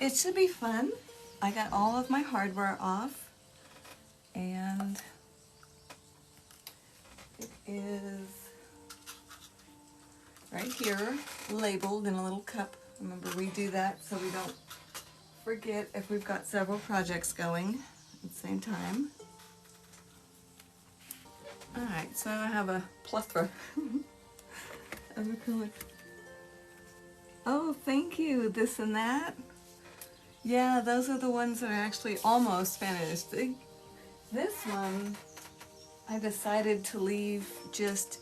It should be fun. I got all of my hardware off, and it is right here, labeled in a little cup. Remember, we do that so we don't forget if we've got several projects going at the same time. Alright, so I have a plethora of acrylic. Oh, thank you, this and that. Yeah, those are the ones that are actually almost finished. This one, I decided to leave just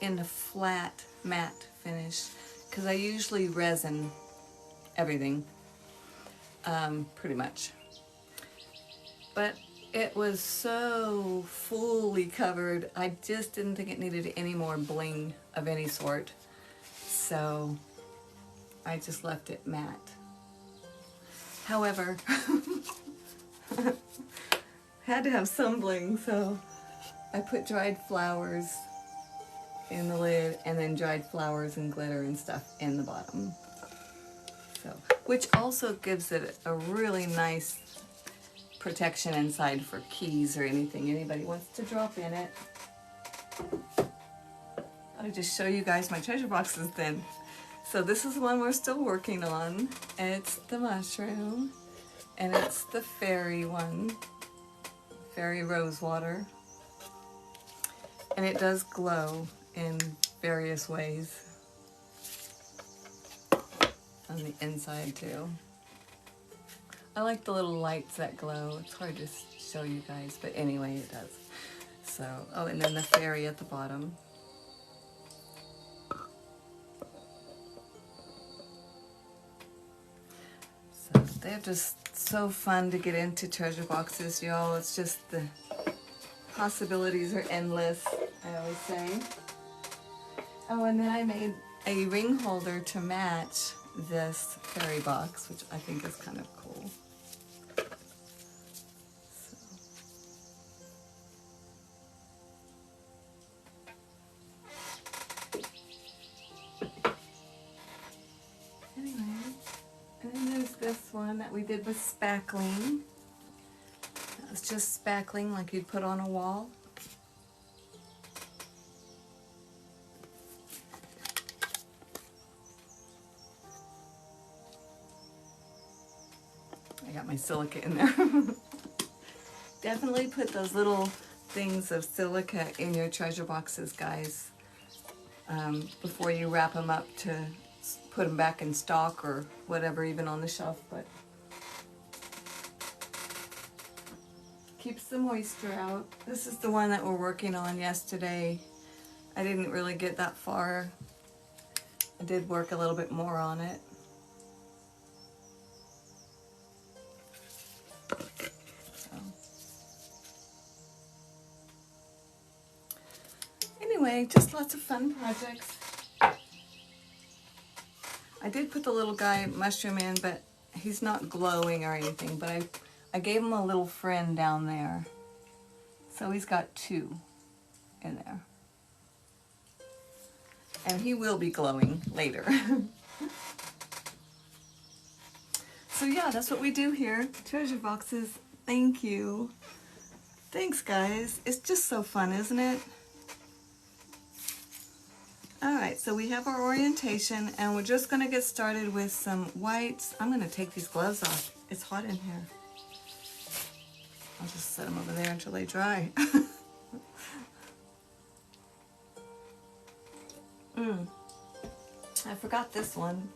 in a flat matte finish, because I usually resin everything, pretty much. But it was so fully covered, I just didn't think it needed any more bling of any sort. So I just left it matte. However, had to have some bling, so I put dried flowers in the lid and then dried flowers and glitter and stuff in the bottom. So, which also gives it a really nice protection inside for keys or anything anybody wants to drop in it. I'll just show you guys my treasure boxes then. So this is the one we're still working on. It's the mushroom, and it's the fairy one, fairy rose water. And it does glow in various ways on the inside too. I like the little lights that glow. It's hard to show you guys, but anyway, it does. So, oh, and then the fairy at the bottom. So they're just so fun to get into treasure boxes, y'all. It's just the possibilities are endless, I always say. Oh, and then I made a ring holder to match this fairy box, which I think is kind of cool. Anyway, and then there's this one that we did with spackling. It's just spackling like you'd put on a wall. I got my silica in there. Definitely put those little things of silica in your treasure boxes, guys, before you wrap them up to put them back in stock or whatever, even on the shelf. But keeps the moisture out. This is the one that we're working on yesterday. I didn't really get that far. I did work a little bit more on it. So. Anyway, just lots of fun projects. I did put the little guy mushroom in, but he's not glowing or anything, but I gave him a little friend down there. So he's got two in there. And he will be glowing later. So yeah, that's what we do here. Treasure boxes. Thank you. Thanks, guys. It's just so fun, isn't it? Alright, so we have our orientation, and we're just going to get started with some whites. I'm going to take these gloves off. It's hot in here. I'll just set them over there until they dry. I forgot this one.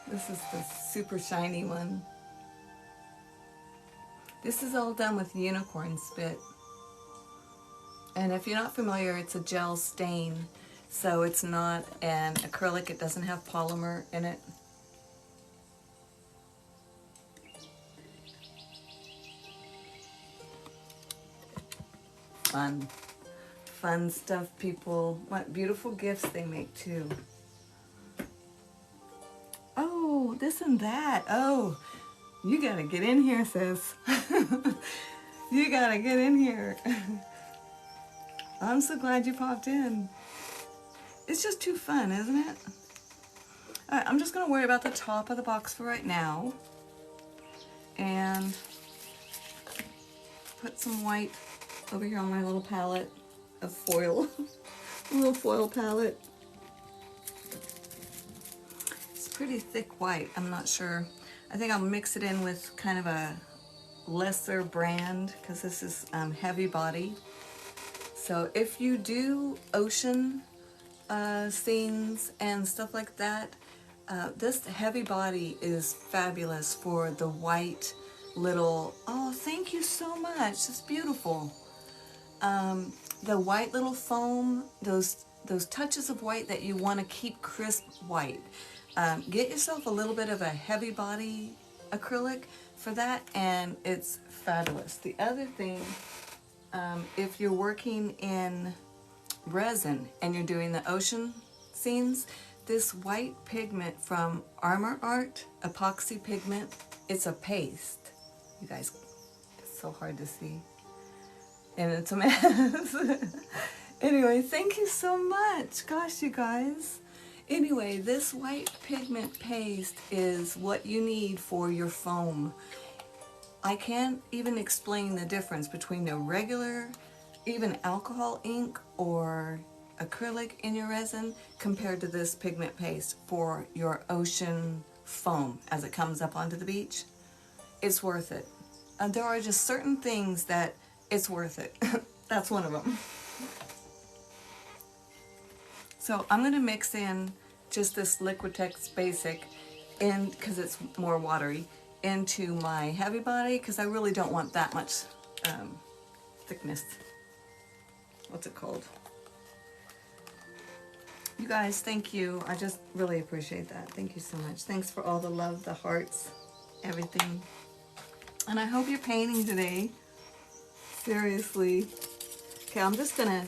This is the super shiny one. This is all done with unicorn spit. And if you're not familiar, it's a gel stain. So it's not an acrylic, it doesn't have polymer in it. Fun. Fun stuff, people. What beautiful gifts they make too. Oh, this and that. Oh, you gotta get in here, sis. You gotta get in here. I'm so glad you popped in. It's just too fun, isn't it? All right, I'm just gonna worry about the top of the box for right now. And put some white over here on my little palette of foil. A little foil palette. It's pretty thick white, I'm not sure. I think I'll mix it in with kind of a lesser brand because this is heavy body. So if you do ocean scenes and stuff like that, this heavy body is fabulous for the white little, oh, thank you so much, it's beautiful. The white little foam, those touches of white that you want to keep crisp white. Get yourself a little bit of a heavy body acrylic for that, and it's fabulous. The other thing, if you're working in resin and you're doing the ocean scenes, this white pigment from Armor Art, epoxy pigment, it's a paste. You guys, it's so hard to see. And it's a mess. Anyway, thank you so much. Gosh, you guys. Anyway, this white pigment paste is what you need for your foam. I can't even explain the difference between a regular, even alcohol ink or acrylic in your resin compared to this pigment paste for your ocean foam as it comes up onto the beach. It's worth it. And there are just certain things that it's worth it. That's one of them. So I'm going to mix in just this Liquitex Basic, in because it's more watery, into my heavy body because I really don't want that much thickness. What's it called? You guys, thank you. I just really appreciate that. Thank you so much. Thanks for all the love, the hearts, everything. And I hope you're painting today. Seriously. Okay, I'm just gonna,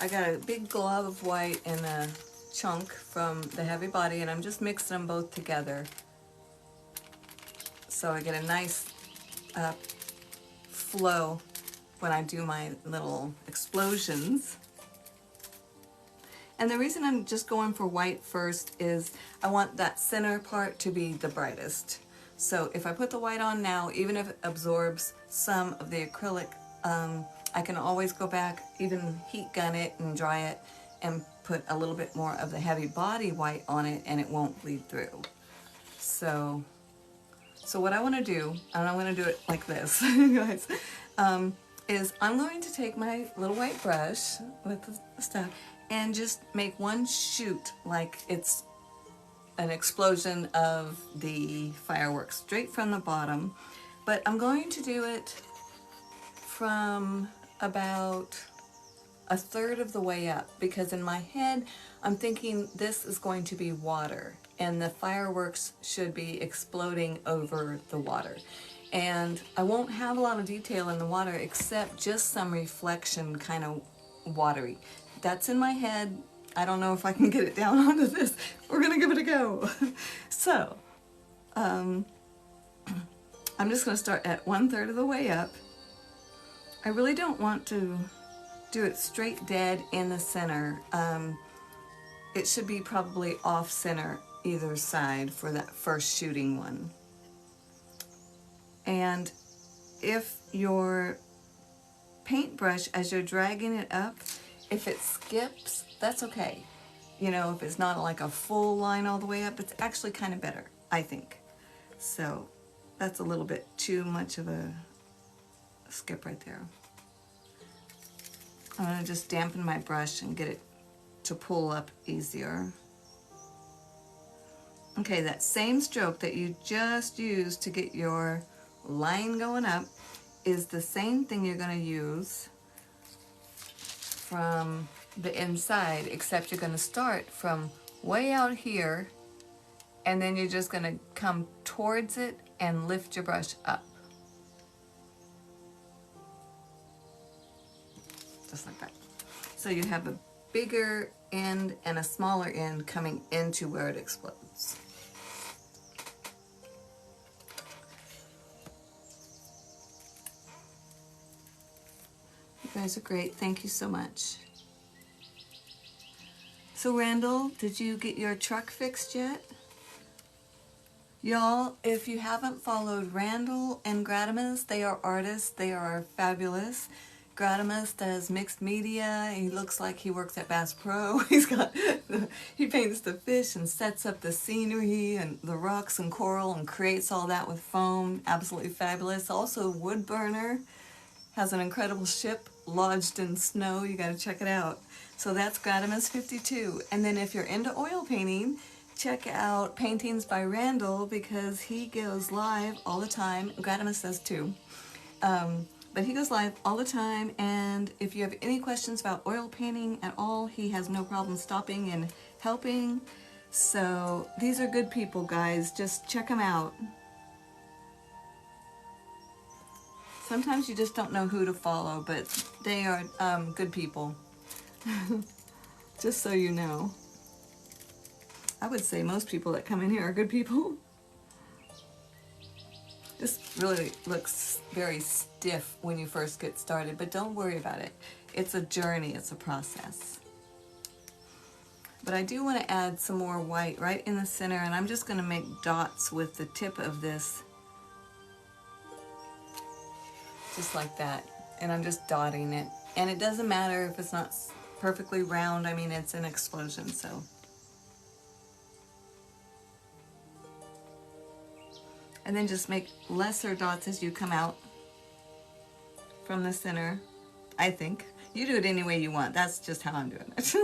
I got a big glob of white and a chunk from the heavy body, and I'm just mixing them both together. So I get a nice flow when I do my little explosions. And the reason I'm just going for white first is I want that center part to be the brightest. So if I put the white on now, even if it absorbs some of the acrylic, I can always go back, even heat gun it and dry it, and put a little bit more of the heavy body white on it, and it won't bleed through. So what I want to do, and I'm going to do it like this, guys, is I'm going to take my little white brush with the stuff and just make one shoot like it's an explosion of the fireworks straight from the bottom. But I'm going to do it from about a third of the way up, because in my head I'm thinking this is going to be water and the fireworks should be exploding over the water. And I won't have a lot of detail in the water except just some reflection, kind of watery. That's in my head. I don't know if I can get it down onto this. We're gonna give it a go. So, I'm just gonna start at 1/3 of the way up. I really don't want to do it straight dead in the center. It should be probably off center either side for that first shooting one. And if your paintbrush, as you're dragging it up, if it skips, that's okay. You know, if it's not like a full line all the way up, it's actually kind of better, I think. So that's a little bit too much of a skip right there. I'm going to just dampen my brush and get it to pull up easier. Okay, that same stroke that you just used to get your line going up is the same thing you're going to use from the inside, except you're going to start from way out here, and then you're just going to come towards it and lift your brush up. Just like that. So you have a bigger end and a smaller end coming into where it explodes. You guys are great. Thank you so much. So Randall, did you get your truck fixed yet? Y'all, if you haven't followed Randall and Gratimus, they are artists. They are fabulous. Gratimus does mixed media. He looks like he works at Bass Pro. He paints the fish and sets up the scenery and the rocks and coral and creates all that with foam. Absolutely fabulous. Also, wood burner. Has an incredible ship lodged in snow. You got to check it out. So that's Gratimus 52. And then if you're into oil painting, check out Paintings by Randall because he goes live all the time. Gratimus does too. But he goes live all the time, and if you have any questions about oil painting at all, he has no problem stopping and helping. So these are good people, guys. Just check them out. Sometimes you just don't know who to follow, but they are good people. Just so you know. I would say most people that come in here are good people. This really looks very stiff when you first get started, but don't worry about it. It's a journey, it's a process. But I do want to add some more white right in the center, and I'm just going to make dots with the tip of this. Just like that. And I'm just dotting it. And it doesn't matter if it's not perfectly round. I mean, it's an explosion, so. And then just make lesser dots as you come out from the center, I think. You do it any way you want. That's just how I'm doing it.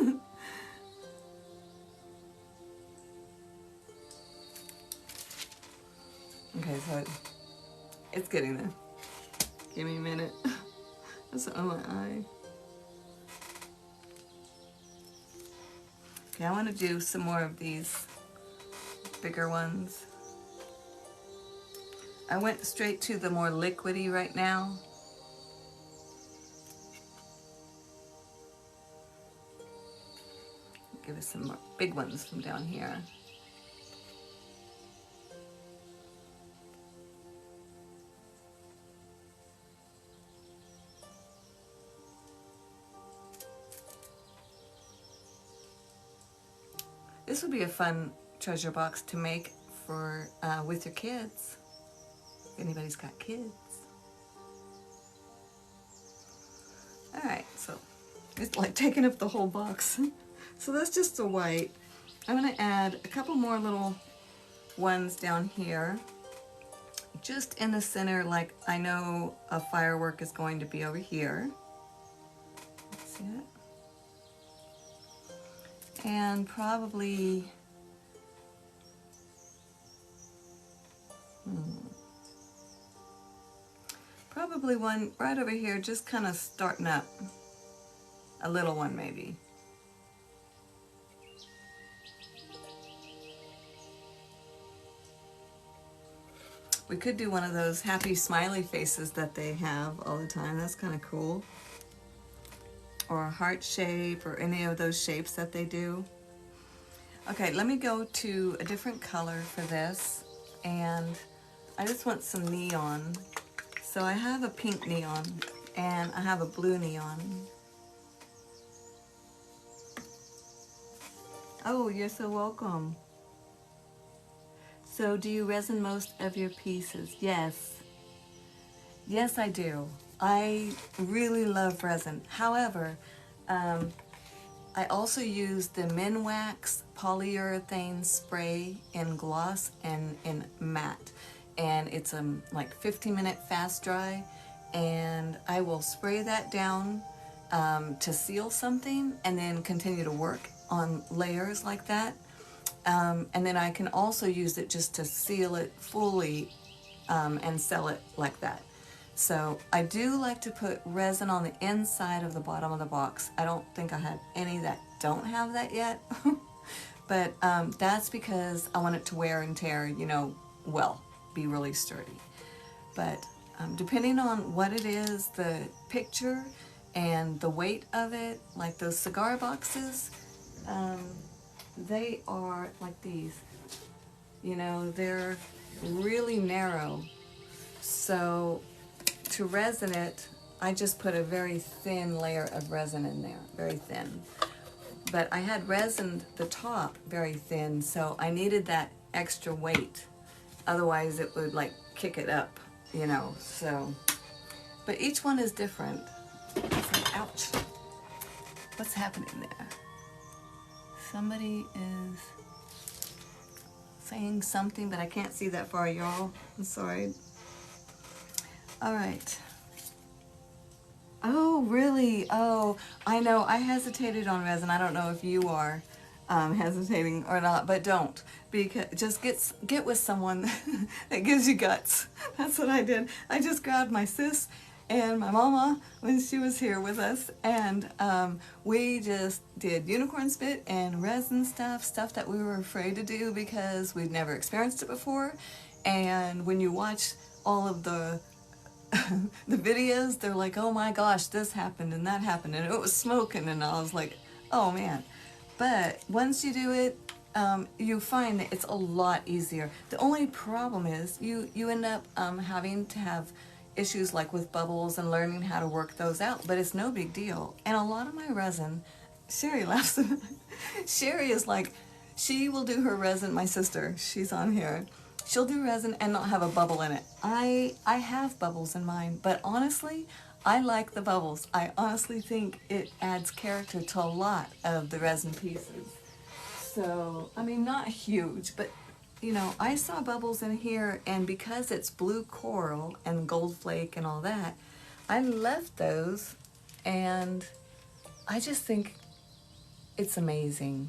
Okay, so it's getting there. Give me a minute. That's on my eye. Okay, I want to do some more of these bigger ones. I went straight to the more liquidy right now. Give us some more big ones from down here. This would be a fun treasure box to make for with your kids. If anybody's got kids. All right, so it's like taking up the whole box. So that's just the white. I'm gonna add a couple more little ones down here, just in the center, like I know a firework is going to be over here. See it? And probably, probably one right over here, just kind of starting up. A little one maybe. We could do one of those happy smiley faces that they have all the time. That's kind of cool. Or a heart shape, or any of those shapes that they do. Okay, let me go to a different color for this, and I just want some neon. So I have a pink neon, and I have a blue neon. Oh, you're so welcome. So do you resin most of your pieces? Yes. Yes, I do. I really love resin. However, I also use the Minwax polyurethane spray in gloss and in matte. And it's like 15-minute fast dry. And I will spray that down to seal something and then continue to work on layers like that. And then I can also use it just to seal it fully and sell it like that. So I do like to put resin on the inside of the bottom of the box. I don't think I have any that don't have that yet. But that's because I want it to wear and tear, you know, well, be really sturdy. But depending on what it is, the picture and the weight of it, like those cigar boxes, they are like these. You know, they're really narrow. So to resin it, I just put a very thin layer of resin in there, very thin. But I had resined the top very thin, so I needed that extra weight. otherwise it would like kick it up, you know, so. But each one is different. It's like, ouch. What's happening there? Somebody is saying something, but I can't see that far, y'all. I'm sorry. All right. Oh, really? Oh, I know. I hesitated on resin. I don't know if you are hesitating or not, but don't. Because just get with someone that gives you guts. That's what I did. I just grabbed my sis and my mama when she was here with us, and we just did unicorn spit and resin stuff that we were afraid to do because we'd never experienced it before. And when you watch all of the videos, they're like, oh my gosh, this happened and that happened and it was smoking, and I was like, oh man. But once you do it, you find that it's a lot easier. The only problem is you end up having to have issues like with bubbles and learning how to work those out, but it's no big deal. And a lot of my resin, Sherry laughs. Sherry is like, she will do her resin, my sister, she's on here. She'll do resin and not have a bubble in it. I have bubbles in mine, but honestly, I like the bubbles. I honestly think it adds character to a lot of the resin pieces. So, I mean, not huge, but you know, I saw bubbles in here, and because it's blue coral and gold flake and all that, I left those, and I just think it's amazing.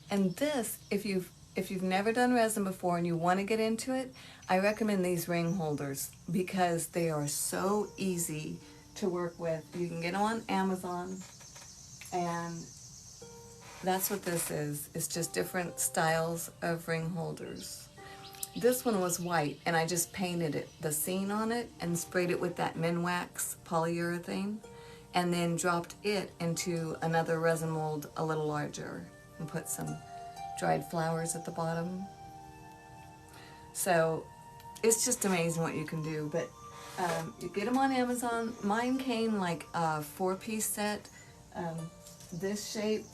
And this, if you've never done resin before and you want to get into it, I recommend these ring holders because they are so easy to work with. You can get them on Amazon, and that's what this is. It's just different styles of ring holders. This one was white, and I just painted it, the scene on it, and sprayed it with that Minwax polyurethane, and then dropped it into another resin mold a little larger and put some dried flowers at the bottom. So it's just amazing what you can do. But you get them on Amazon. Mine came like a 4-piece set, this shape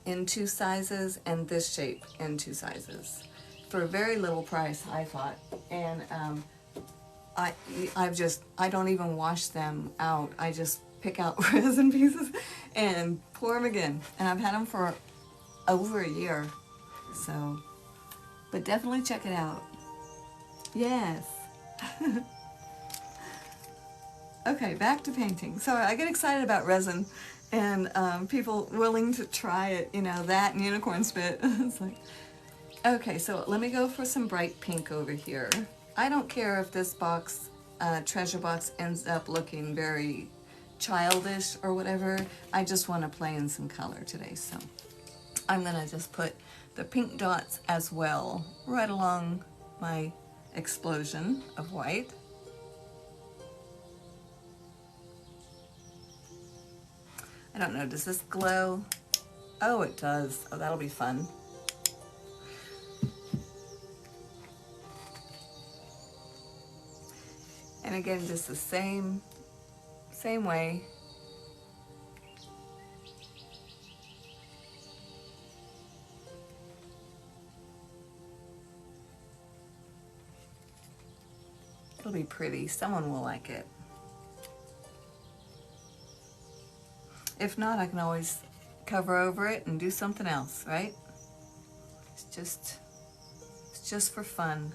in 2 sizes and this shape in 2 sizes for a very little price, I thought. And I don't even wash them out. I just pick out resin pieces and pour them again. And I've had them for over a year. So, but definitely check it out. Yes. Okay, back to painting. So I get excited about resin and people willing to try it, you know, that and unicorn spit. It's like, okay, so let me go for some bright pink over here. I don't care if this box, treasure box, ends up looking very childish or whatever. I just want to play in some color today, so I'm gonna just put the pink dots as well right along my explosion of white. I don't know, does this glow? Oh, it does. Oh, that'll be fun. And again, just the same way. It'll be pretty. Someone will like it. If not, I can always cover over it and do something else, right? It's just for fun.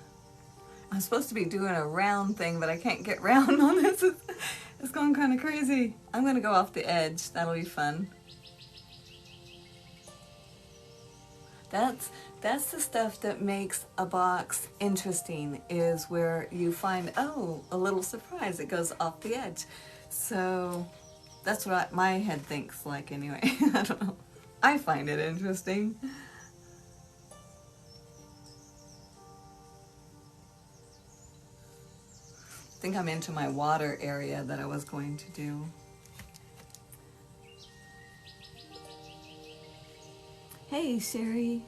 I'm supposed to be doing a round thing, but I can't get round on this. It's going kind of crazy. I'm gonna go off the edge. That'll be fun. That's the stuff that makes a box interesting, is where you find, oh, a little surprise. It goes off the edge. So that's what my head thinks like anyway. I don't know. I find it interesting. I think I'm into my water area that I was going to do. Hey, Sherry.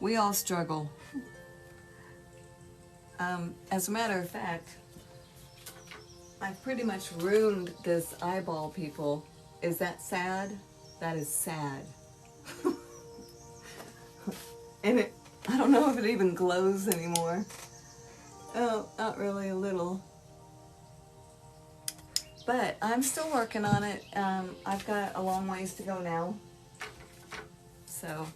We all struggle. As a matter of fact, I've pretty much ruined this eyeball, people. Is that sad? That is sad. And I don't know if it even glows anymore. Oh, not really, a little. But I'm still working on it. I've got a long ways to go now. So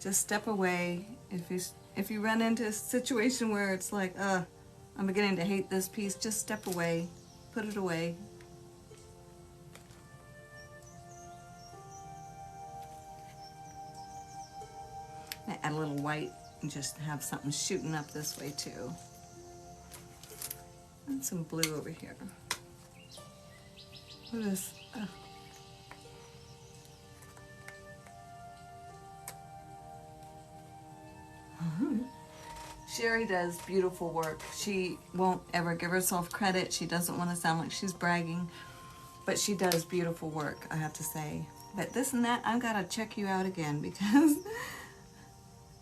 just step away. If you run into a situation where it's like, I'm beginning to hate this piece, just step away. Put it away. I add a little white and just have something shooting up this way too. And some blue over here. What is, Sherry does beautiful work. She won't ever give herself credit. She doesn't want to sound like she's bragging, but she does beautiful work, I have to say. But this and that, I've got to check you out again because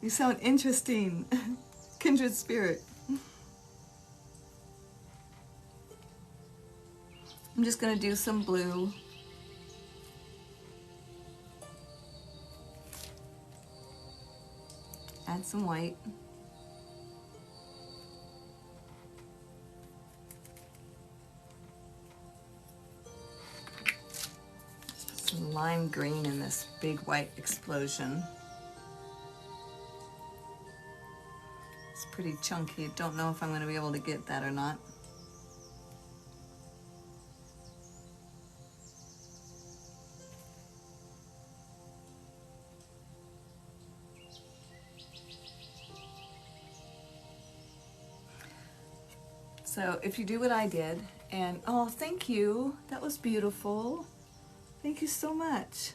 you sound interesting. Kindred spirit. I'm just going to do some blue. Add some white. Put some lime green in this big white explosion. It's pretty chunky. Don't know if I'm going to be able to get that or not. So if you do what I did, and oh, thank you, that was beautiful. Thank you so much.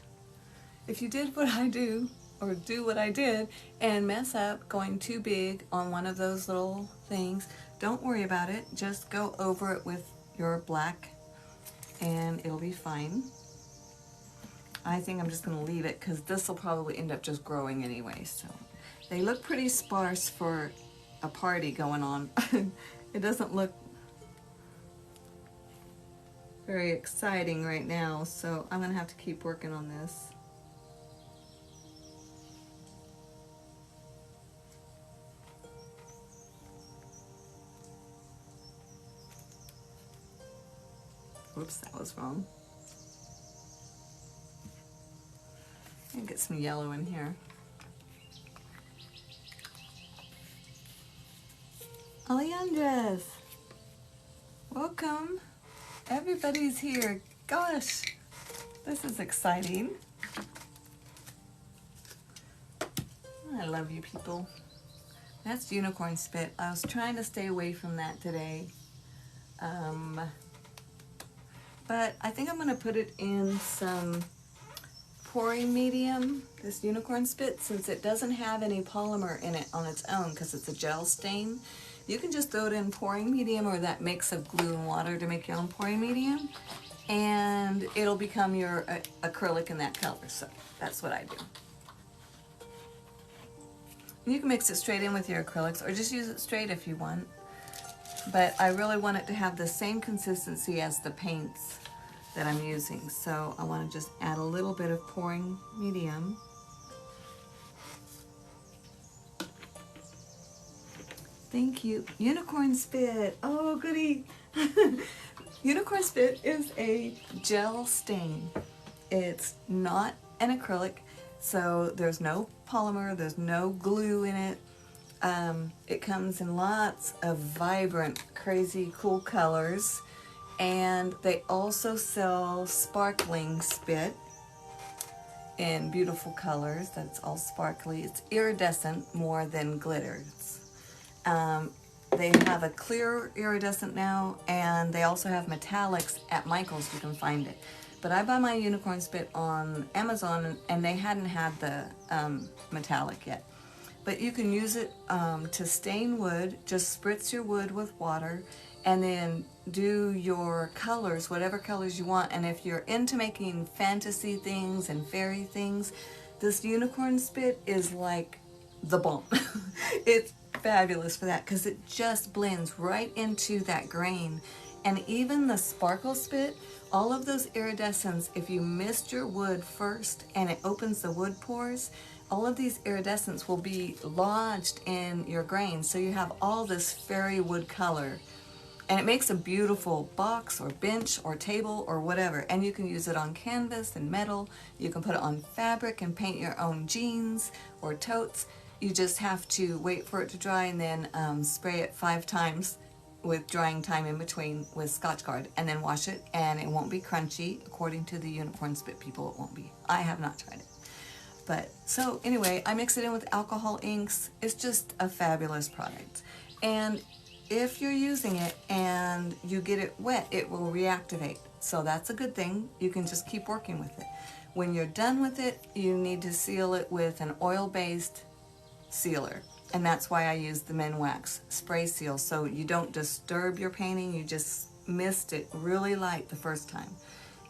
If you did what I do, or do what I did, and mess up going too big on one of those little things, don't worry about it. Just go over it with your black, and it'll be fine. I think I'm just gonna leave it because this will probably end up just growing anyway. So they look pretty sparse for a party going on. It doesn't look very exciting right now, so I'm gonna have to keep working on this. Whoops, that was wrong. And get some yellow in here. Alejandras, welcome. Everybody's here. Gosh, this is exciting. I love you people. That's unicorn spit. I was trying to stay away from that today. But I think I'm going to put it in some pouring medium, this unicorn spit, since it doesn't have any polymer in it on its own because it's a gel stain. You can just throw it in pouring medium or that mix of glue and water to make your own pouring medium, and it'll become your acrylic in that color. So that's what I do. You can mix it straight in with your acrylics or just use it straight if you want. But I really want it to have the same consistency as the paints that I'm using. So I want to just add a little bit of pouring medium. Thank you. Unicorn spit. Oh, goody. Unicorn spit is a gel stain. It's not an acrylic, so there's no polymer, there's no glue in it. It comes in lots of vibrant, crazy, cool colors. And they also sell sparkling spit in beautiful colors. That's all sparkly. It's iridescent more than glitters. They have a clear iridescent now, and they also have metallics at Michael's. You can find it. But I buy my unicorn spit on Amazon, and they hadn't had the metallic yet. But you can use it to stain wood. Just spritz your wood with water, and then do your colors, whatever colors you want. And if you're into making fantasy things and fairy things, this unicorn spit is like the bomb. It's fabulous for that because it just blends right into that grain And even the sparkle spit, all of those iridescents, if you mist your wood first and it opens the wood pores, all of these iridescents will be lodged in your grain. So you have all this fairy wood color. And it makes a beautiful box or bench or table or whatever. And you can use it on canvas and metal. You can put it on fabric and paint your own jeans or totes. You just have to wait for it to dry and then spray it 5 times with drying time in between with Scotchgard, and then wash it, and it won't be crunchy. According to the unicorn spit people, it won't be. I have not tried it. But so anyway, I mix it in with alcohol inks. It's just a fabulous product. And if you're using it and you get it wet, it will reactivate. So that's a good thing. You can just keep working with it. When you're done with it, you need to seal it with an oil-based sealer. And that's why I use the Minwax spray seal. So you don't disturb your painting, you just mist it really light the first time.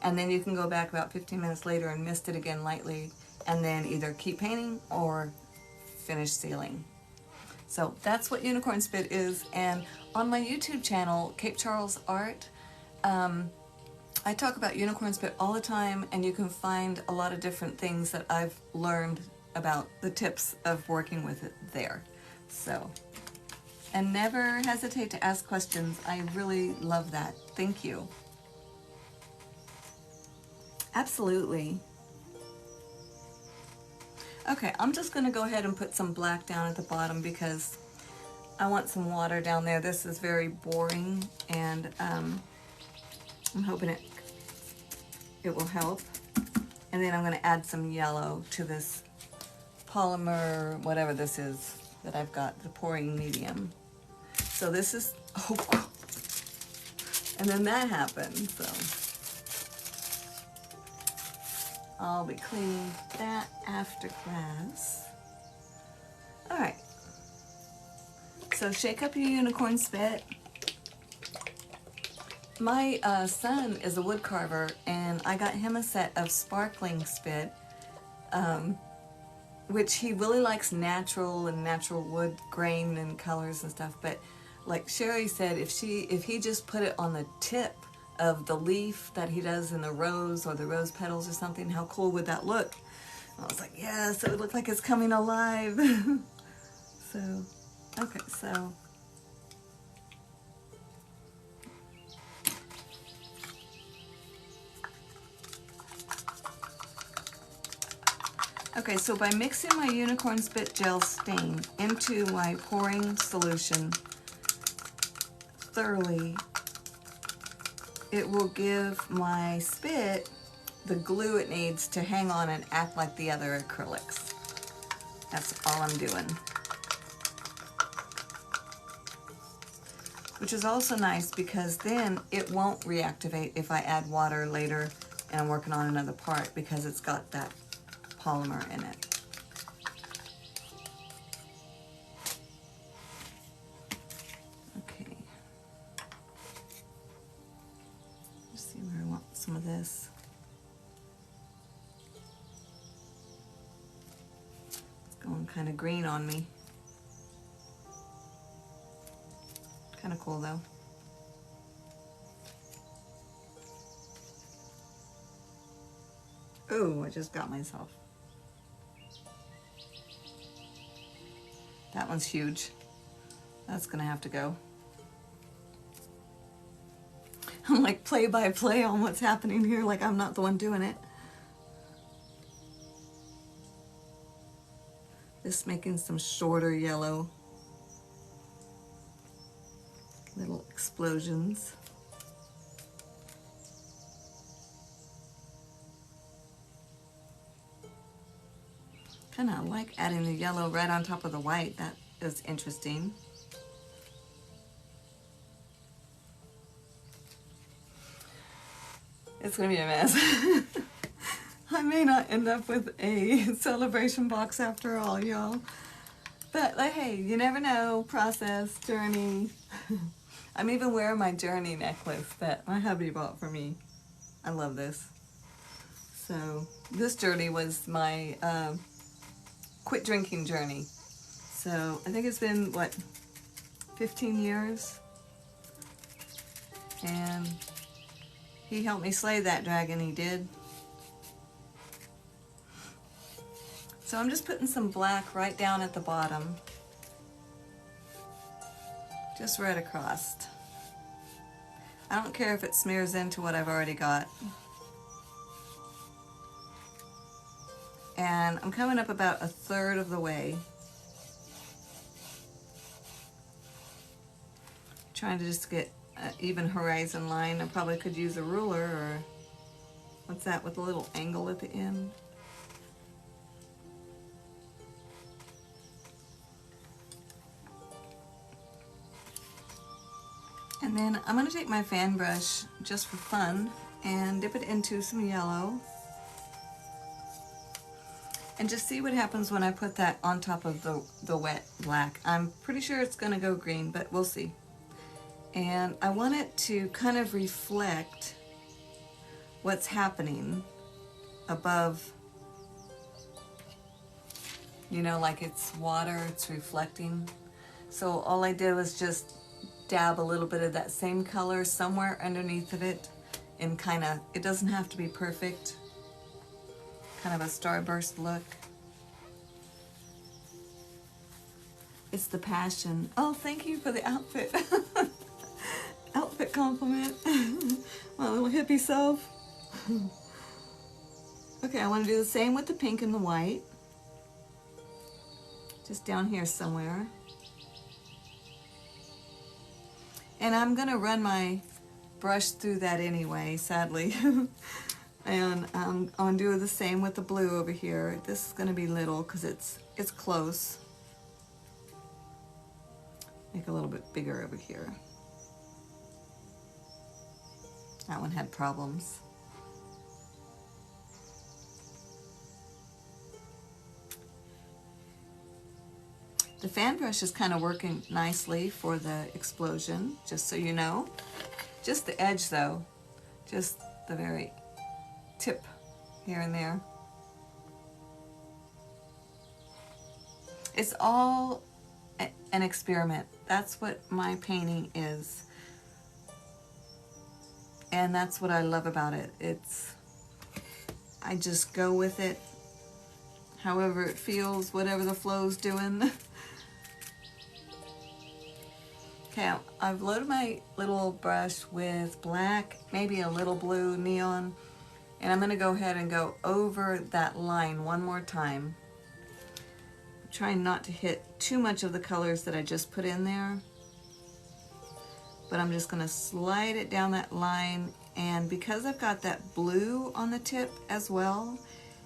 And then you can go back about 15 minutes later and mist it again lightly, and then either keep painting or finish sealing. So that's what unicorn spit is. And on my YouTube channel, Cape Charles Art, I talk about unicorn spit all the time, and you can find a lot of different things that I've learned about the tips of working with it there. So, and never hesitate to ask questions. I really love that. Thank you. Absolutely. Okay, I'm just going to go ahead and put some black down at the bottom because I want some water down there. This is very boring, and I'm hoping it will help. And then I'm going to add some yellow to this polymer, whatever this is that I've got, the pouring medium. So this is, oh, and then that happened, so I'll be cleaning that after class. All right, so shake up your unicorn spit. My son is a wood carver, and I got him a set of sparkling spit, which he really likes natural and natural wood grain and colors and stuff. But like Sherry said, if he just put it on the tip of the leaf that he does in the rose or the rose petals or something, how cool would that look? I was like, yeah, so it looked like it's coming alive. So, okay, so okay, so by mixing my unicorn spit gel stain into my pouring solution thoroughly, it will give my spit the glue it needs to hang on and act like the other acrylics. That's all I'm doing. Which is also nice because then it won't reactivate if I add water later and I'm working on another part, because it's got that polymer in it. Okay. Let's see where I want some of this. It's going kind of green on me. Kind of cool though. Oh, I just got myself. That one's huge. That's gonna have to go. I'm like play by play on what's happening here, like I'm not the one doing it. Just making some shorter yellow little explosions. Kind of like adding the yellow right on top of the white. That is interesting. It's gonna be a mess. I may not end up with a celebration box after all, y'all. But like, hey, you never know. Process, journey. I'm even wearing my journey necklace that my hubby bought for me. I love this. So this journey was my quit drinking journey. So I think it's been, what, 15 years? And he helped me slay that dragon, he did. So I'm just putting some black right down at the bottom. Just right across. I don't care if it smears into what I've already got. And I'm coming up about 1/3 of the way. Trying to just get an even horizon line. I probably could use a ruler, or what's that with a little angle at the end? And then I'm going to take my fan brush just for fun and dip it into some yellow. And just see what happens when I put that on top of the wet black. I'm pretty sure it's going to go green, but we'll see. And I want it to kind of reflect what's happening above. You know, like it's water, it's reflecting. So all I did was just dab a little bit of that same color somewhere underneath of it, and kind of, it doesn't have to be perfect, kind of a starburst look. It's the passion. Oh, thank you for the outfit. Outfit compliment. My little hippie self. Okay, I want to do the same with the pink and the white. Just down here somewhere. And I'm going to run my brush through that anyway, sadly. And I'm going to do the same with the blue over here. This is going to be little because it's close. Make a little bit bigger over here. That one had problems. The fan brush is kind of working nicely for the explosion, just so you know. Just the edge though, just the very tip here and there. It's all an experiment. That's what my painting is. And that's what I love about it. I just go with it, however it feels, whatever the flow's doing. Okay, I've loaded my little brush with black, maybe a little blue neon, and I'm going to go ahead and go over that line one more time. I'm trying not to hit too much of the colors that I just put in there, but I'm just going to slide it down that line, and because I've got that blue on the tip as well,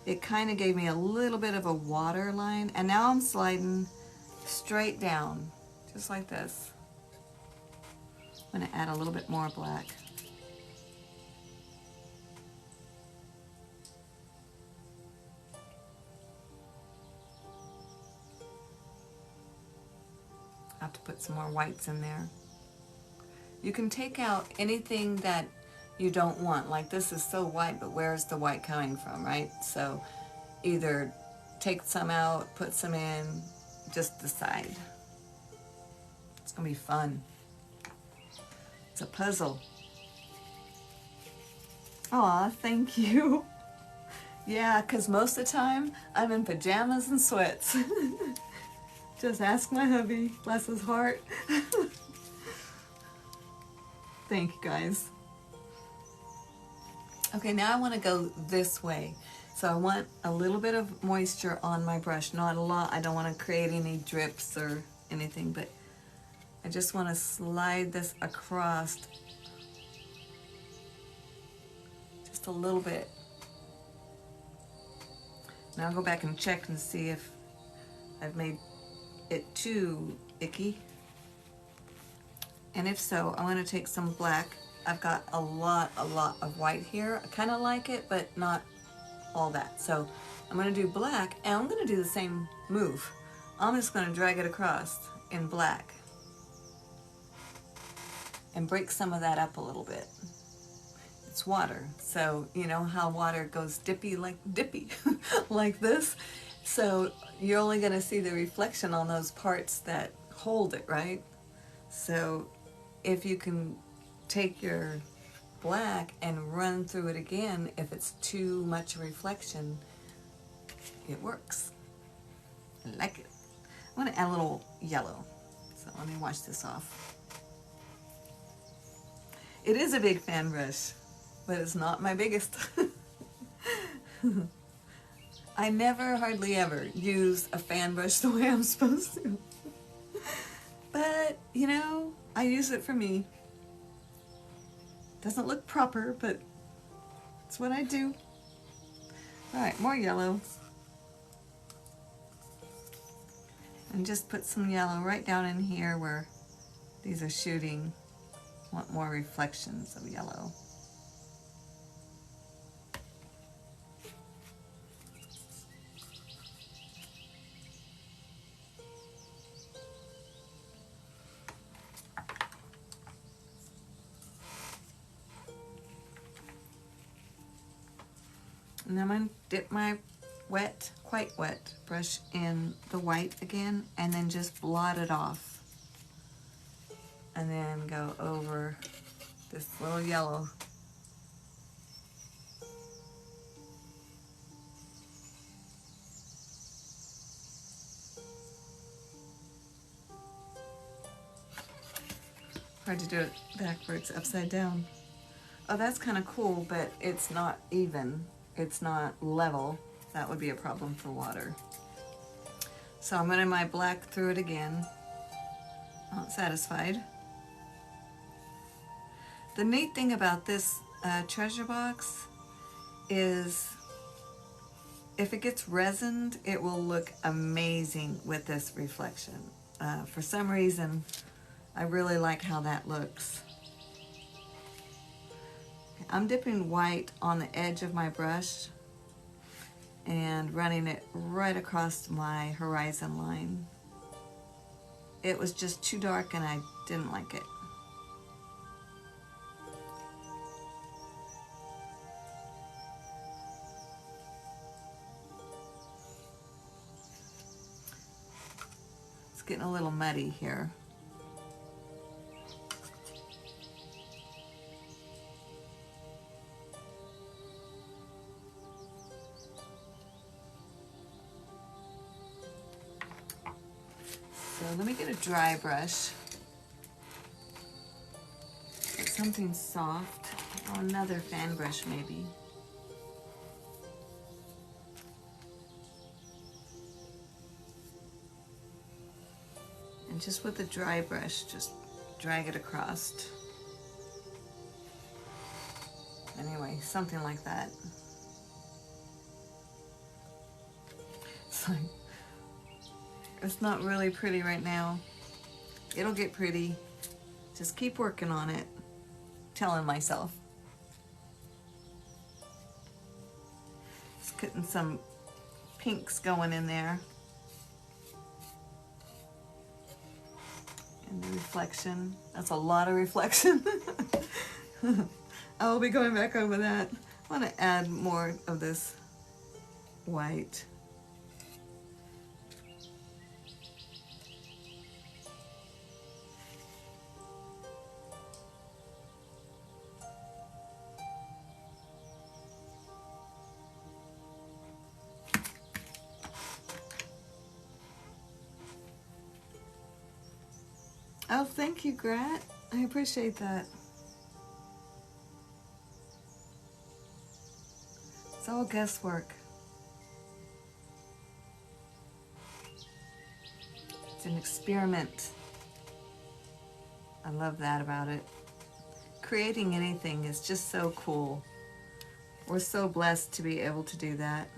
it kind of gave me a little bit of a water line, and now I'm sliding straight down, just like this. I'm going to add a little bit more black. I have to put some more whites in there. You can take out anything that you don't want. Like this is so white, but where's the white coming from, right? So either take some out, put some in, just decide. It's going to be fun. It's a puzzle. Aw, thank you. Yeah, because most of the time I'm in pajamas and sweats. Just ask my hubby, bless his heart. Thank you guys. Okay, now I want to go this way. So I want a little bit of moisture on my brush, not a lot. I don't want to create any drips or anything, but I just want to slide this across just a little bit. Now I'll go back and check and see if I've made it too icky. And if so, I want to take some black. I've got a lot of white here. I kind of like it, but not all that. So I'm going to do black, and I'm going to do the same move. I'm just going to drag it across in black and break some of that up a little bit. It's water, so you know how water goes dippy like this. So you're only going to see the reflection on those parts that hold it, right? So if you can take your black and run through it again if it's too much reflection. It works. I like it. I want to add a little yellow. So let me wash this off. It is a big fan brush, but it's not my biggest. I never, hardly ever, use a fan brush the way I'm supposed to. But, you know, I use it for me. Doesn't look proper, but it's what I do. Alright, more yellow. And just put some yellow right down in here where these are shooting. Want more reflections of yellow. And I'm going to dip my wet, quite wet brush in the white again, and then just blot it off. And then go over this little yellow. Hard to do it backwards, upside down. Oh, that's kind of cool, but it's not even. It's not level. That would be a problem for water. So I'm running my black through it again. Not satisfied. The neat thing about this treasure box is if it gets resined, it will look amazing with this reflection. For some reason, I really like how that looks. I'm dipping white on the edge of my brush and running it right across my horizon line. It was just too dark and I didn't like it. It's getting a little muddy here. So let me get a dry brush. Get something soft. Oh, another fan brush maybe. And just with a dry brush, just drag it across. Anyway, something like that. It's like, it's not really pretty right now. It'll get pretty. Just keep working on it. Telling myself. Just getting some pinks going in there. And the reflection. That's a lot of reflection. I'll be going back over that. I want to add more of this white. Oh, thank you, Grat. I appreciate that. It's all guesswork. It's an experiment. I love that about it. Creating anything is just so cool. We're so blessed to be able to do that.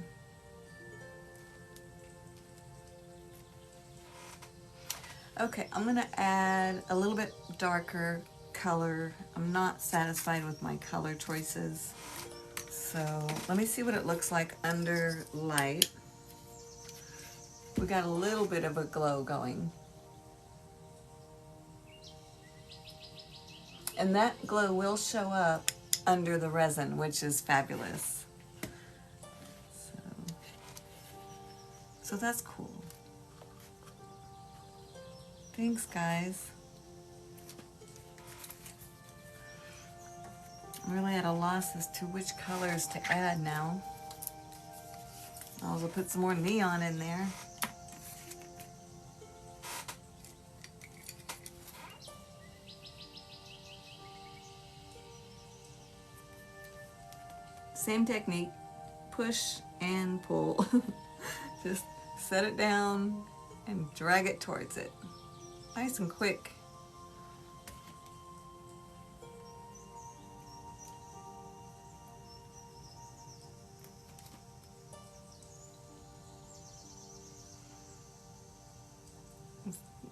Okay, I'm gonna add a little bit darker color. I'm not satisfied with my color choices. So let me see what it looks like under light. We got a little bit of a glow going. And that glow will show up under the resin, which is fabulous. So that's cool. Thanks, guys. I'm really at a loss as to which colors to add now. I'll also put some more neon in there. Same technique, push and pull. Just set it down and drag it towards it. Nice and quick.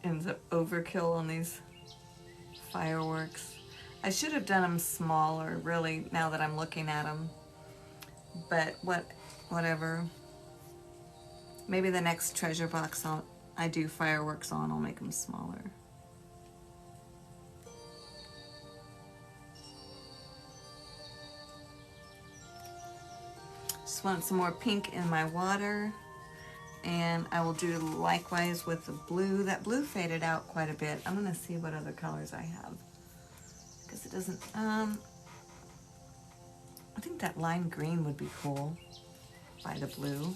Ends up overkill on these fireworks. I should have done them smaller, really, now that I'm looking at them. But whatever. Maybe the next treasure box I do fireworks on, I'll make them smaller. Just want some more pink in my water. And I will do likewise with the blue. That blue faded out quite a bit. I'm gonna see what other colors I have. Because it doesn't, I think that lime green would be cool by the blue.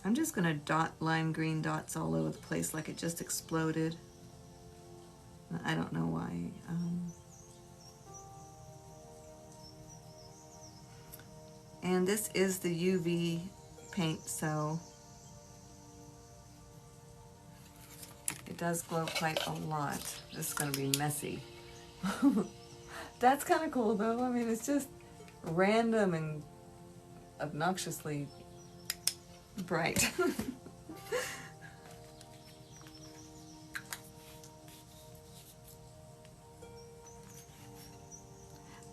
I'm just gonna dot lime green dots all over the place like it just exploded. I don't know why. And this is the UV paint, so it does glow quite a lot. This is going to be messy. That's kind of cool though. I mean, it's just random and obnoxiously bright.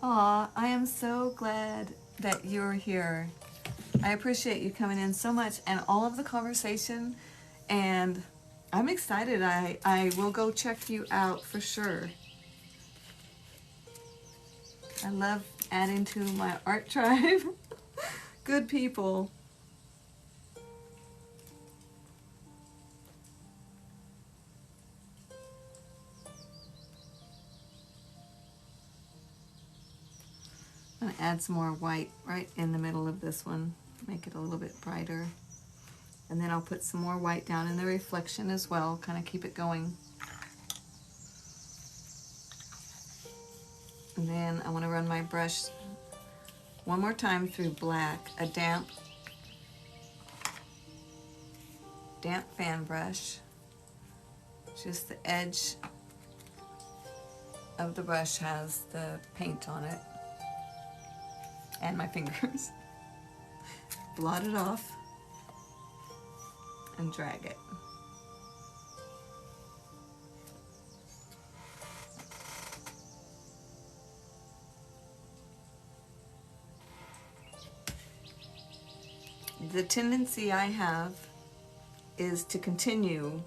Aw, I am so glad that you're here. I appreciate you coming in so much and all of the conversation, and I'm excited. I will go check you out for sure. I love adding to my art tribe. Good people. I'm going to add some more white right in the middle of this one, make it a little bit brighter. And then I'll put some more white down in the reflection as well, kind of keep it going. And then I want to run my brush one more time through black, a damp fan brush. Just the edge of the brush has the paint on it. And my fingers. Blot it off and drag it. The tendency I have is to continue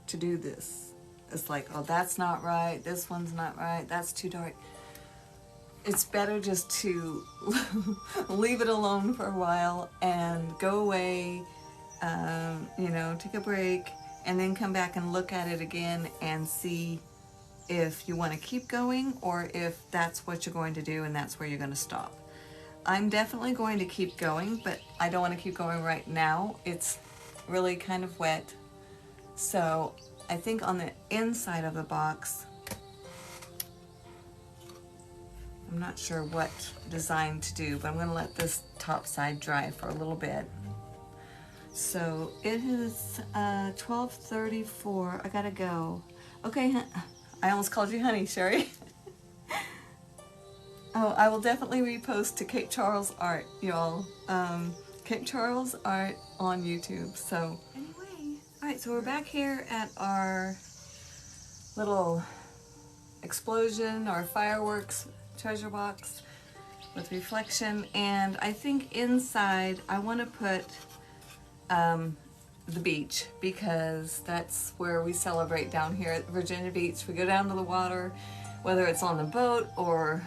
to do this. It's like, oh, that's not right, this one's not right, that's too dark. It's better just to leave it alone for a while and go away, you know, take a break, and then come back and look at it again and see if you want to keep going or if that's what you're going to do and that's where you're going to stop. I'm definitely going to keep going, but I don't want to keep going right now. It's really kind of wet. So I think on the inside of the box, I'm not sure what design to do, but I'm going to let this top side dry for a little bit. So it is 12:34. I gotta go. Okay, I almost called you honey, Sherry. Oh, I will definitely repost to Cape Charles Art, y'all. Cape Charles Art on YouTube. So anyway, all right. So we're back here at our little explosion or fireworks treasure box with reflection, and I think inside I want to put the beach, because that's where we celebrate down here at Virginia Beach. We go down to the water, whether it's on the boat or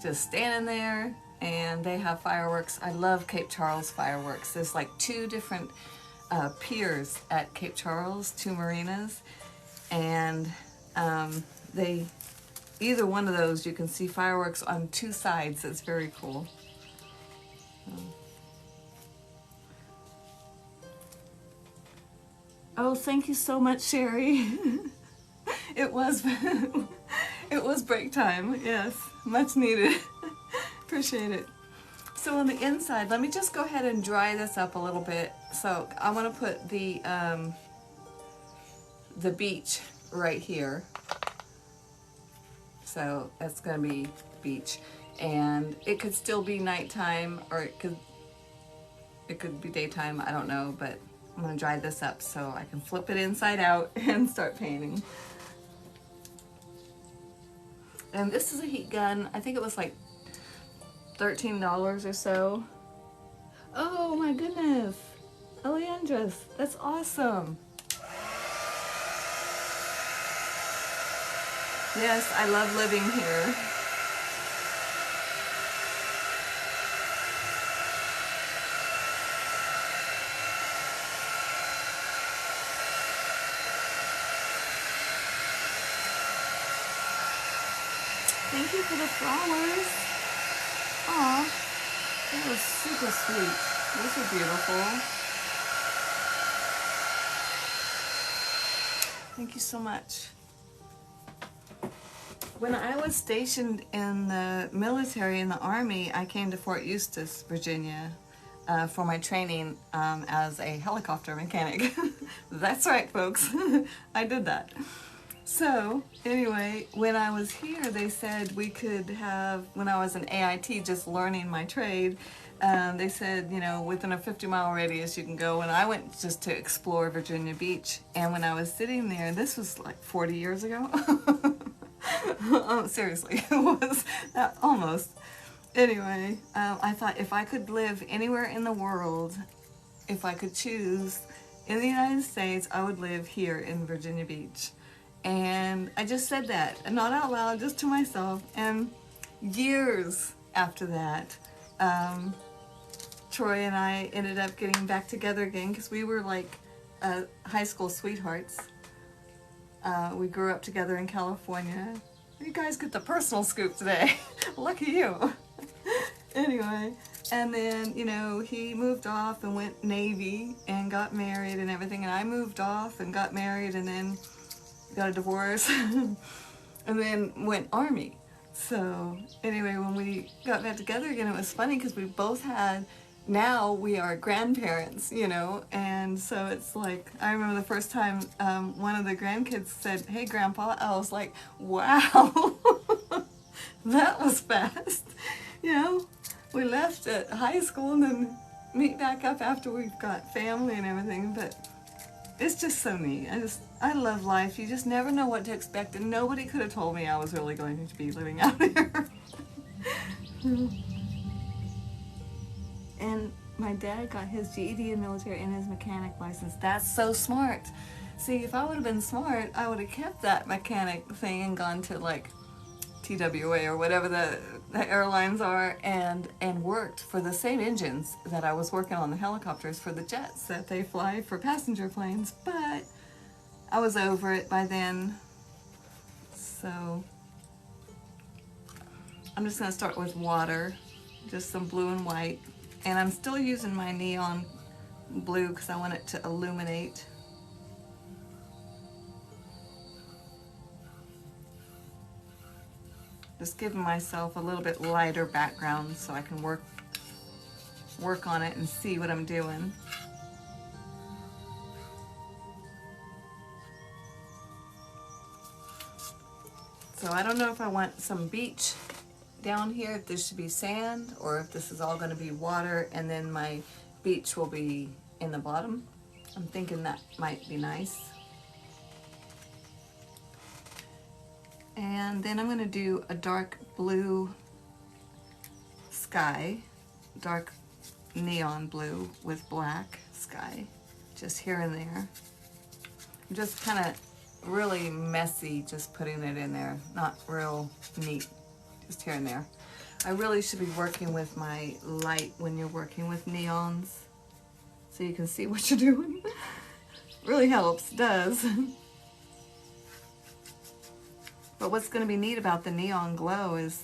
just standing there, and they have fireworks. I love Cape Charles fireworks. There's like 2 different piers at Cape Charles, 2 marinas, and they, either one of those, you can see fireworks on 2 sides. It's very cool. Oh, thank you so much, Sherry. It was it was break time. Yes, much needed. Appreciate it. So on the inside, let me just go ahead and dry this up a little bit. So I want to put the beach right here. So that's going to be beach, and it could still be nighttime, or it could be daytime. I don't know, but I'm going to dry this up so I can flip it inside out and start painting. And this is a heat gun. I think it was like $13 or so. Oh my goodness, Eliandris, that's awesome. Yes, I love living here. Thank you for the flowers. Aw, that was super sweet. Those are beautiful. Thank you so much. When I was stationed in the military, in the Army, I came to Fort Eustis, Virginia, for my training as a helicopter mechanic. That's right, folks. I did that. So anyway, when I was here, they said we could have, when I was an AIT just learning my trade, they said, you know, within a 50-mile radius you can go. And I went just to explore Virginia Beach. And when I was sitting there, this was like 40 years ago. Oh, seriously, it was almost. Anyway, I thought if I could live anywhere in the world, if I could choose in the United States, I would live here in Virginia Beach. And I just said that, and not out loud, just to myself. And years after that, Troy and I ended up getting back together again because we were like high school sweethearts. We grew up together in California. You guys get the personal scoop today. Lucky you. Anyway, and then, you know, he moved off and went Navy and got married and everything. And I moved off and got married and then got a divorce and then went Army. So anyway, when we got back together again, it was funny because we both had, now we are grandparents, you know, and so it's like, I remember the first time one of the grandkids said, "Hey Grandpa," I was like, wow, that was fast. You know, we left at high school and then meet back up after we've got family and everything, but it's just so neat. I love life. You just never know what to expect, and nobody could have told me I was really going to be living out here. And my dad got his GED in military and his mechanic license. That's so smart. See, if I would have been smart, I would have kept that mechanic thing and gone to like TWA or whatever the airlines are, and worked for the same engines that I was working on the helicopters for the jets that they fly for passenger planes. But I was over it by then. So I'm just going to start with water, just some blue and white. And I'm still using my neon blue because I want it to illuminate. Just giving myself a little bit lighter background so I can work on it and see what I'm doing. So I don't know if I want some beach down here, if this should be sand, or if this is all going to be water and then my beach will be in the bottom. I'm thinking that might be nice. And then I'm going to do a dark blue sky, dark neon blue with black sky, just here and there. Just kind of really messy, just putting it in there, not real neat, just here and there. I really should be working with my light when you're working with neons. so you can see what you're doing. Really helps, does. But what's going to be neat about the neon glow is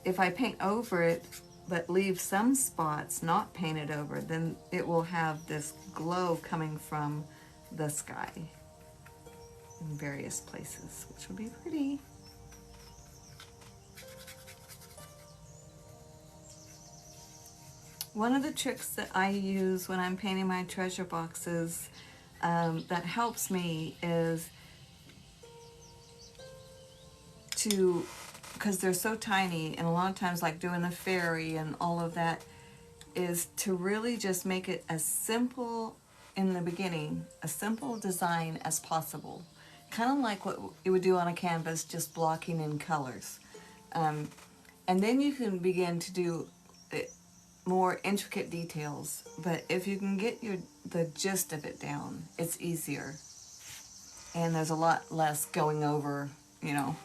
if I paint over it but leave some spots not painted over, then it will have this glow coming from the sky in various places, which will be pretty. One of the tricks that I use when I'm painting my treasure boxes that helps me is to, because they're so tiny, and a lot of times like doing the fairy and all of that, is to really just make it as simple in the beginning, a simple design as possible. Kind of like what you would do on a canvas, just blocking in colors. And then you can begin to do more intricate details, but if you can get the gist of it down, it's easier. And there's a lot less going over, you know.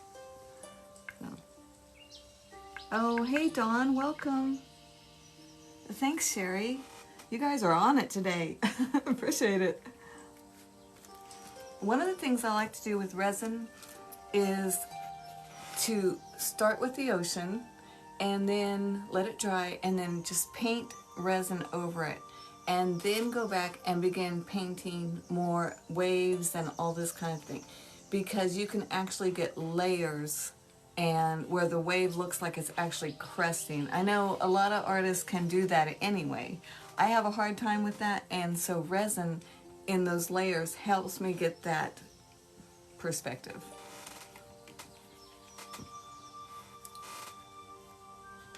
Oh, hey Dawn, welcome. Thanks, Sherry. You guys are on it today. Appreciate it. One of the things I like to do with resin is to start with the ocean and then let it dry and then just paint resin over it, and then go back and begin painting more waves and all this kind of thing, because you can actually get layers and where the wave looks like it's actually cresting. I know a lot of artists can do that anyway. I have a hard time with that, and so resin in those layers helps me get that perspective.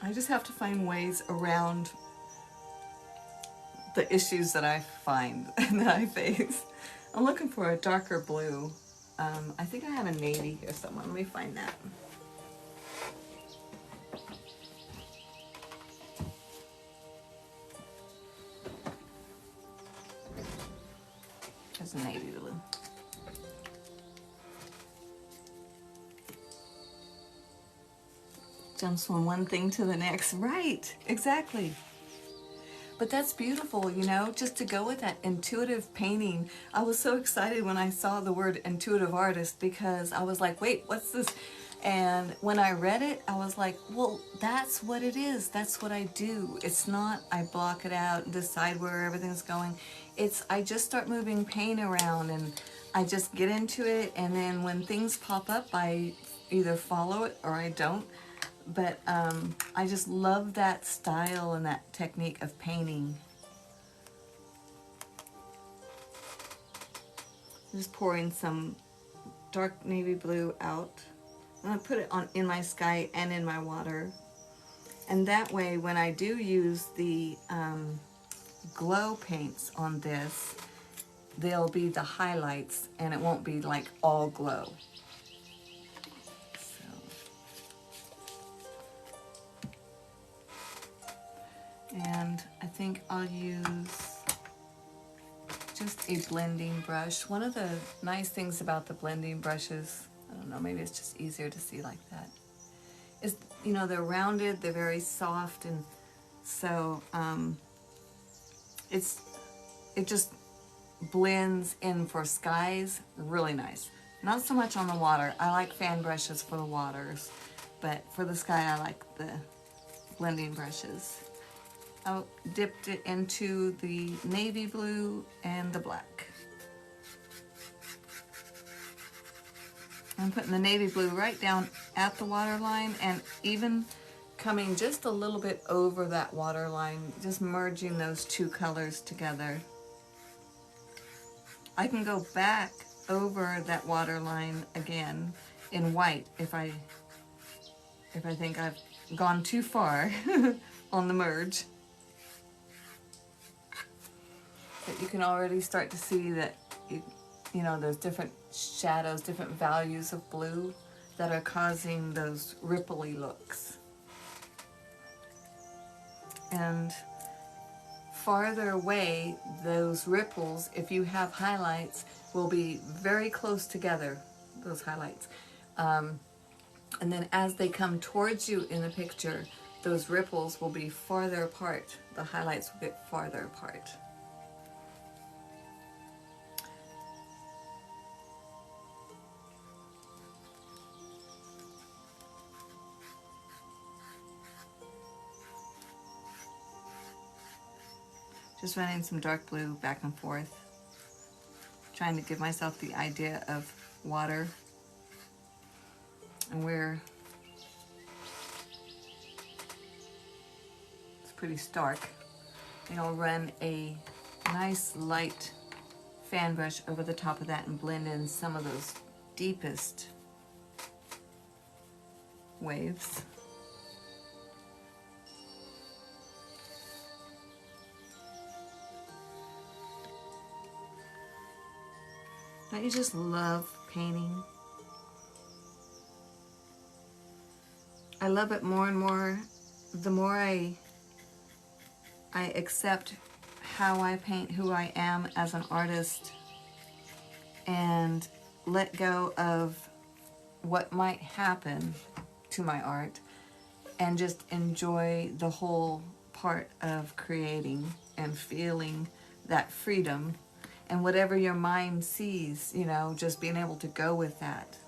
I just have to find ways around the issues that I find and that I face. I'm looking for a darker blue. I think I have a navy here somewhere. Let me find that. There's a navy blue. Jumps from one thing to the next. Right, exactly. But that's beautiful, you know, just to go with that intuitive painting. I was so excited when I saw the word intuitive artist, because I was like, wait, what's this? And when I read it, I was like, well, that's what it is. That's what I do. It's not I block it out and decide where everything's going. It's I just start moving paint around and I just get into it. And then when things pop up, I either follow it or I don't. But I just love that style and that technique of painting. Just pouring some dark navy blue out. I'm going to put it on in my sky and in my water. And that way, when I do use the glow paints on this, they'll be the highlights and it won't be like all glow. And I think I'll use just a blending brush. One of the nice things about the blending brushes, I don't know, maybe it's just easier to see like that, is, you know, they're rounded, they're very soft, and so it just blends in for skies really nice. Not so much on the water. I like fan brushes for the waters, but for the sky I like the blending brushes. I dipped it into the navy blue and the black. I'm putting the navy blue right down at the water line and even coming just a little bit over that water line, just merging those two colors together. I can go back over that water line again in white if I think I've gone too far on the merge. But you can already start to see that, you know, there's different shadows, different values of blue that are causing those ripply looks. And farther away, those ripples, if you have highlights, will be very close together, those highlights. And then as they come towards you in the picture, those ripples will be farther apart. The highlights will get farther apart. Just running some dark blue back and forth, trying to give myself the idea of water and where it's pretty stark. And I'll run a nice light fan brush over the top of that and blend in some of those deepest waves. Don't you just love painting? I love it more and more the more I accept how I paint, who I am as an artist, and let go of what might happen to my art and just enjoy the whole part of creating and feeling that freedom. And whatever your mind sees, you know, just being able to go with that,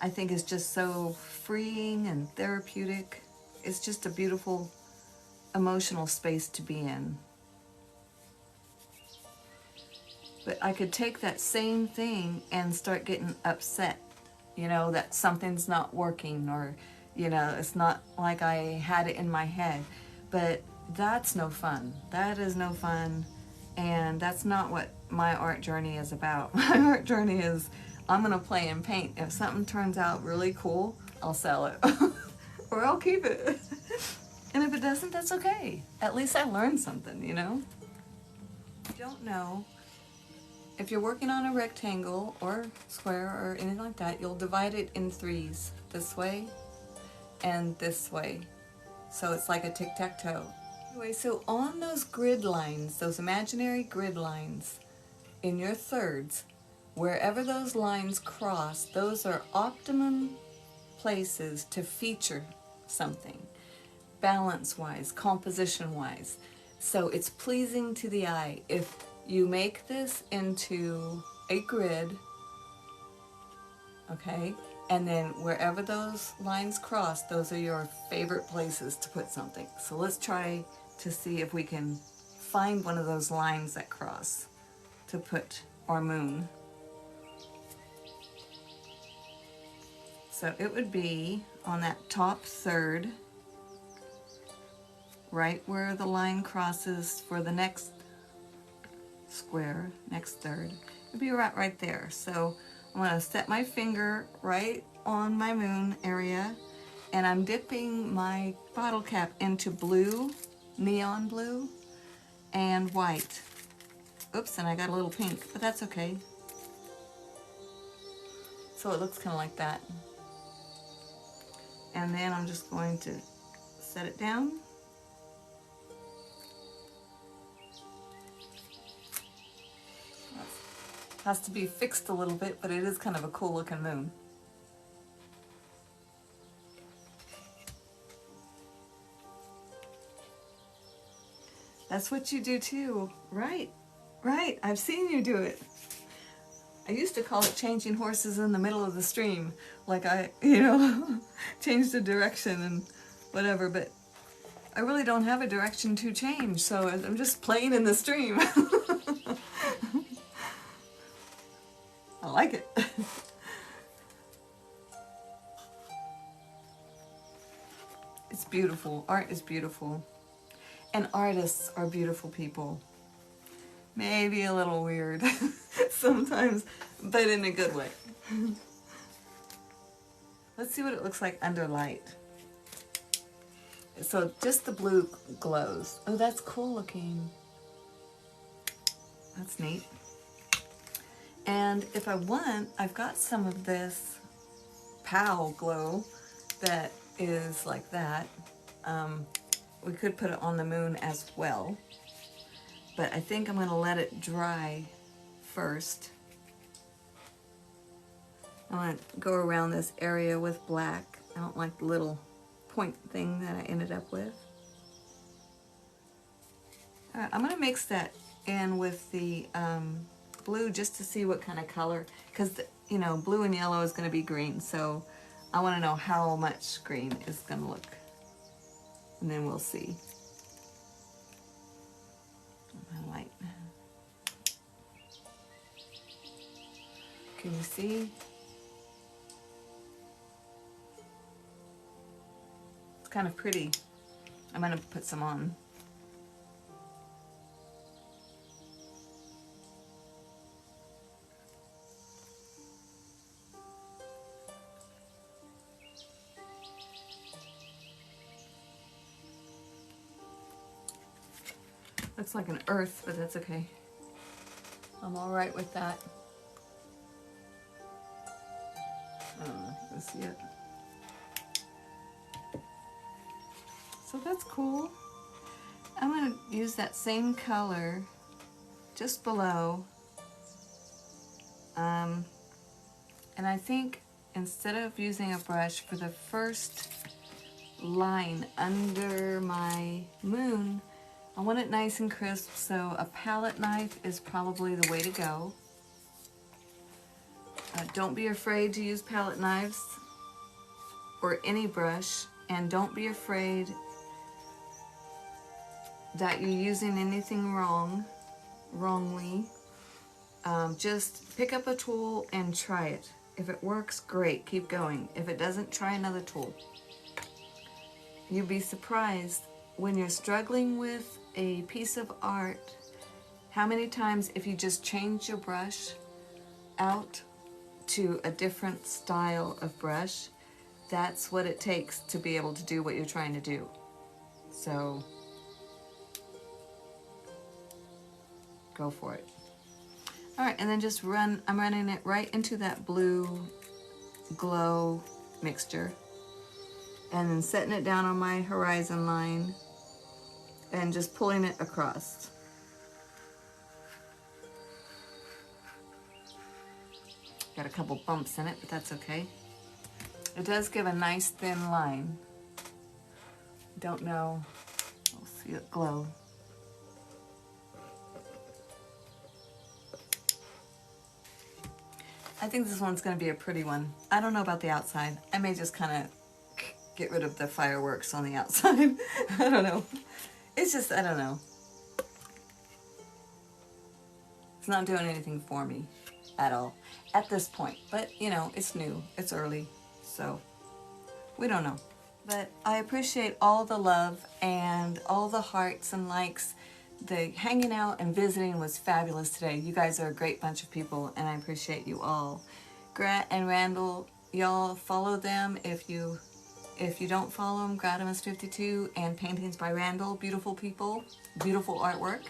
I think is just so freeing and therapeutic. It's just a beautiful emotional space to be in. But I could take that same thing and start getting upset, you know, that something's not working, or, you know, it's not like I had it in my head. But that's no fun. That is no fun. And that's not what my art journey is about. My art journey is, I'm gonna play and paint. If something turns out really cool, I'll sell it. Or I'll keep it. And if it doesn't, that's okay. At least I learned something, you know? I don't know. If you're working on a rectangle or square or anything like that, you'll divide it in threes. This way and this way. So it's like a tic-tac-toe. Anyway, so on those grid lines, those imaginary grid lines, in your thirds, wherever those lines cross, those are optimum places to feature something, balance-wise, composition-wise. So it's pleasing to the eye. If you make this into a grid, okay, and then wherever those lines cross, those are your favorite places to put something. So let's try to see if we can find one of those lines that cross to put our moon. So it would be on that top third, right where the line crosses for the next square, next third. It'd be right there. So I'm going to set my finger right on my moon area, and I'm dipping my bottle cap into blue, neon blue, and white. Oops, and I got a little pink, but that's okay. So it looks kind of like that. And then I'm just going to set it down. Has to be fixed a little bit, but it is kind of a cool looking moon. That's what you do too, right? Right, I've seen you do it. I used to call it changing horses in the middle of the stream. Like I, you know, changed the direction and whatever, but I really don't have a direction to change, so I'm just playing in the stream. I like it. It's beautiful. Art is beautiful. And artists are beautiful people. Maybe a little weird sometimes, but in a good way. Let's see what it looks like under light. So just the blue glows. Oh, that's cool looking. That's neat. And if I want, I've got some of this POW glow that is like that. We could put it on the moon as well, but I think I'm going to let it dry first. I'm going to go around this area with black. I don't like the little point thing that I ended up with. All right, I'm going to mix that in with the blue just to see what kind of color, because you know, blue and yellow is going to be green, so I want to know how much green is going to look, and then we'll see. kind of light. Can you see? It's kind of pretty. I'm going to put some on. Looks like an earth, but that's okay. I'm all right with that. I don't know if you can see it. So that's cool. I'm going to use that same color just below. And I think instead of using a brush for the first line under my moon, I want it nice and crisp, so a palette knife is probably the way to go. Don't be afraid to use palette knives or any brush, and don't be afraid that you're using anything wrongly. Just pick up a tool and try it. If it works, great, keep going. If it doesn't, try another tool. You'd be surprised when you're struggling with a piece of art, how many times if you just change your brush out to a different style of brush, that's what it takes to be able to do what you're trying to do. So go for it. All right, and then just I'm running it right into that blue glow mixture, and then setting it down on my horizon line and just pulling it across. Got a couple bumps in it, but that's okay. It does give a nice thin line. Don't know, I'll see it glow. I think this one's going to be a pretty one. I don't know about the outside. I may just kind of get rid of the fireworks on the outside. I don't know. It's just, I don't know. It's not doing anything for me at all at this point. But, you know, it's new. It's early. So, we don't know. But I appreciate all the love and all the hearts and likes. The hanging out and visiting was fabulous today. You guys are a great bunch of people, and I appreciate you all. Grat and Randall, y'all follow them. If you don't follow them, Gratimus52 and Paintings by Randall. Beautiful people, beautiful artwork.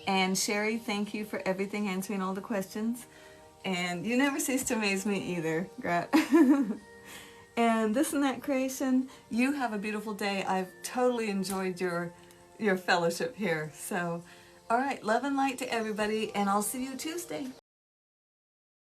And Sherry, thank you for everything, answering all the questions. And you never cease to amaze me either, Grat. And This and That Creation, you have a beautiful day. I've totally enjoyed your fellowship here. So, all right, love and light to everybody, and I'll see you Tuesday.